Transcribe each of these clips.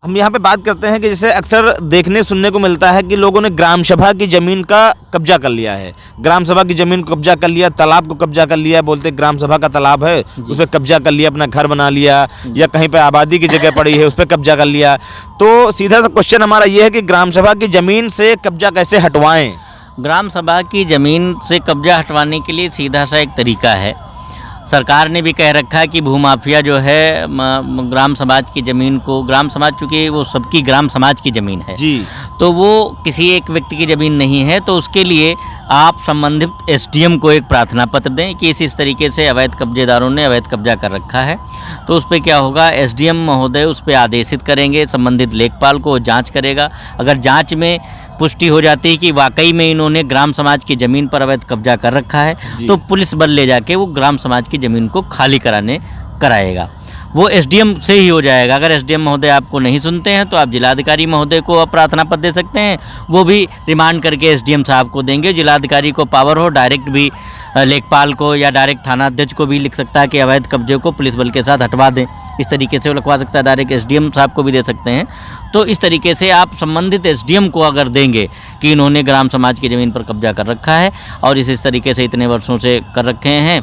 हम यहाँ पे बात करते हैं कि जैसे अक्सर देखने सुनने को मिलता है कि लोगों ने ग्राम सभा की ज़मीन का कब्जा कर लिया है, ग्राम सभा की ज़मीन को कब्जा कर लिया, तालाब को कब्जा कर लिया, बोलते ग्राम सभा का तालाब है उस पर कब्जा कर लिया, अपना घर बना लिया, या कहीं पे आबादी की जगह पड़ी है उस पर कब्जा कर लिया। तो सीधा सा क्वेश्चन हमारा ये है कि ग्राम सभा की ज़मीन से कब्जा कैसे हटवाएँ? ग्राम सभा की ज़मीन से कब्जा हटवाने के लिए सीधा सा एक तरीका है। सरकार ने भी कह रखा है कि भूमाफिया जो है ग्राम समाज की ज़मीन को, ग्राम समाज चूँकि वो सबकी ग्राम समाज की ज़मीन है जी, तो वो किसी एक व्यक्ति की ज़मीन नहीं है, तो उसके लिए आप संबंधित एसडीएम को एक प्रार्थना पत्र दें कि इस तरीके से अवैध कब्जेदारों ने अवैध कब्जा कर रखा है। तो उस पर क्या होगा, एसडीएम महोदय उस पर आदेशित करेंगे, संबंधित लेखपाल को जांच करेगा। अगर जांच में पुष्टि हो जाती है कि वाकई में इन्होंने ग्राम समाज की ज़मीन पर अवैध कब्जा कर रखा है तो पुलिस बल ले जाके वो ग्राम समाज की ज़मीन को खाली कराएगा। वो एसडीएम से ही हो जाएगा। अगर एसडीएम महोदय आपको नहीं सुनते हैं तो आप जिलाधिकारी महोदय को प्रार्थना पत्र दे सकते हैं, वो भी रिमांड करके एसडीएम साहब को देंगे। जिलाधिकारी को पावर हो डायरेक्ट भी लेखपाल को या डायरेक्ट थाना अध्यक्ष को भी लिख सकता है कि अवैध कब्जे को पुलिस बल के साथ हटवा दें, इस तरीके से वो लिखवा सकता है। डायरेक्ट एसडीएम साहब को भी दे सकते हैं। तो इस तरीके से आप संबंधित एसडीएम को अगर देंगे कि इन्होंने ग्राम समाज की ज़मीन पर कब्जा कर रखा है और इस तरीके से इतने वर्षों से कर रखे हैं,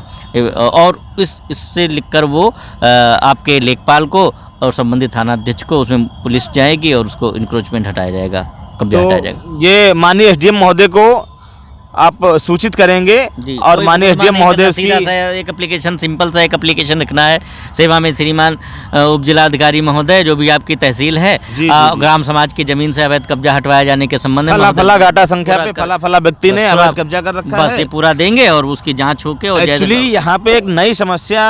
और इससे लिखकर वो आपके लेखपाल को और संबंधित थाना अध्यक्ष को उसमें पुलिस जाएगी और उसको इंक्रोचमेंट हटाया जाएगा, कब्जा हटाया जाएगा। ये माननीय एसडीएम महोदय को आप सूचित करेंगे और माननीय एसडीएम महोदय सीधा सा एक एप्लीकेशन, सिंपल सा एक एप्लीकेशन रखना है। सेवा में श्रीमान उप जिलाधिकारी महोदय, जो भी आपकी तहसील है, ग्राम समाज की जमीन से अवैध कब्जा हटवाए जाने के संबंध में फला घाटा संख्या पे फला व्यक्ति ने अवैध कब्जा कर रखा है, बस ये पूरा देंगे और उसकी जांच होके। और एक्चुअली यहाँ पे एक नई समस्या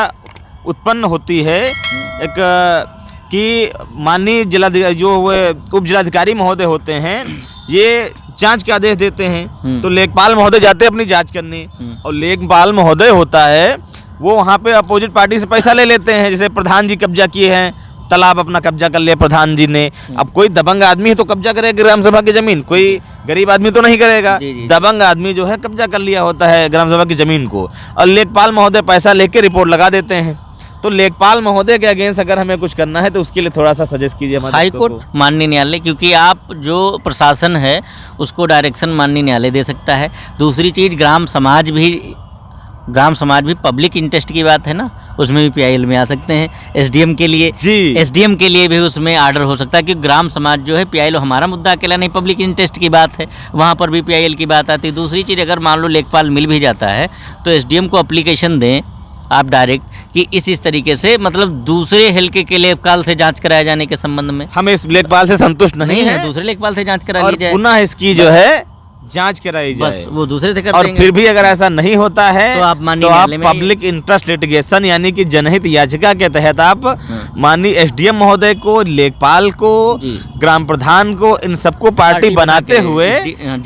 उत्पन्न होती है एक कि माननीय जिलाधिकारी जो उप जिलाधिकारी महोदय होते हैं ये जांच के आदेश देते हैं, तो लेखपाल महोदय जाते हैं अपनी जांच करने, और लेखपाल महोदय होता है वो वहाँ पे अपोजिट पार्टी से पैसा ले लेते हैं। जैसे प्रधान जी कब्जा किए हैं, तालाब अपना कब्जा कर लिया प्रधान जी ने। अब कोई दबंग आदमी है तो कब्जा करेगा ग्राम सभा की जमीन, कोई गरीब आदमी तो नहीं करेगा। दबंग आदमी जो है कब्जा कर लिया होता है ग्राम सभा की जमीन को, और लेखपाल महोदय पैसा लेके रिपोर्ट लगा देते हैं। तो लेखपाल महोदय के अगेंस्ट अगर हमें कुछ करना है तो उसके लिए थोड़ा सा सजेस्ट कीजिए हाई कोर्ट, माननीय न्यायालय, क्योंकि आप जो प्रशासन है उसको डायरेक्शन माननीय न्यायालय दे सकता है। दूसरी चीज़, ग्राम समाज भी पब्लिक इंटरेस्ट की बात है ना, उसमें भी पीआईएल में आ सकते हैं। एसडीएम के लिए भी उसमें आर्डर हो सकता है कि ग्राम समाज जो है, पीआईएल हमारा मुद्दा अकेला नहीं, पब्लिक इंटरेस्ट की बात है, वहाँ पर भी पीआईएल की बात आती है। दूसरी चीज़, अगर मान लो लेखपाल मिल भी जाता है तो एसडीएम को एप्लीकेशन दें आप डायरेक्ट कि इस तरीके से, मतलब दूसरे हल्के के लेखपाल से जांच कराए जाने के संबंध में हम इस लेखपाल से संतुष्ट नहीं है, दूसरे लेखपाल से जांच करा ली जाए, पुनः इसकी जो है जांच कराई जाए, बस वो दूसरे से कर और देंगे। फिर भी अगर ऐसा नहीं होता है तो आप पब्लिक इंटरेस्ट लिटिगेशन यानी कि जनहित याचिका के तहत आप माननीय एसडीएम महोदय को, लेखपाल को, ग्राम प्रधान को, इन सबको पार्टी बनाते हुए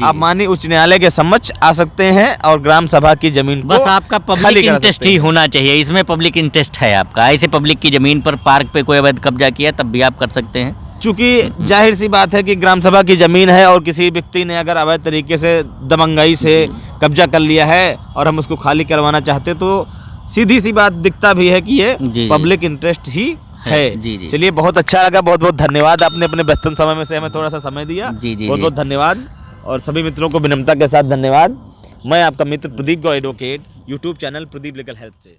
आप माननीय उच्च न्यायालय के समक्ष आ सकते हैं और ग्राम सभा की जमीन बस आपका पब्लिक इंटरेस्ट ही होना चाहिए। इसमें पब्लिक इंटरेस्ट है आपका। ऐसे पब्लिक की जमीन पर पार्क पे कोई अवैध कब्जा किया तब भी आप कर सकते हैं, चूँकि जाहिर सी बात है कि ग्राम सभा की ज़मीन है और किसी व्यक्ति ने अगर अवैध तरीके से दबंगाई से कब्जा कर लिया है और हम उसको खाली करवाना चाहते तो सीधी सी बात दिखता भी है कि ये पब्लिक इंटरेस्ट ही है। चलिए, बहुत अच्छा लगा, बहुत बहुत धन्यवाद, आपने अपने व्यस्त समय में से हमें थोड़ा सा समय दिया। बहुत बहुत धन्यवाद, और सभी मित्रों को विनम्रता के साथ धन्यवाद। मैं आपका मित्र प्रदीप गौ advocate, YouTube channel Pradeep legal help से।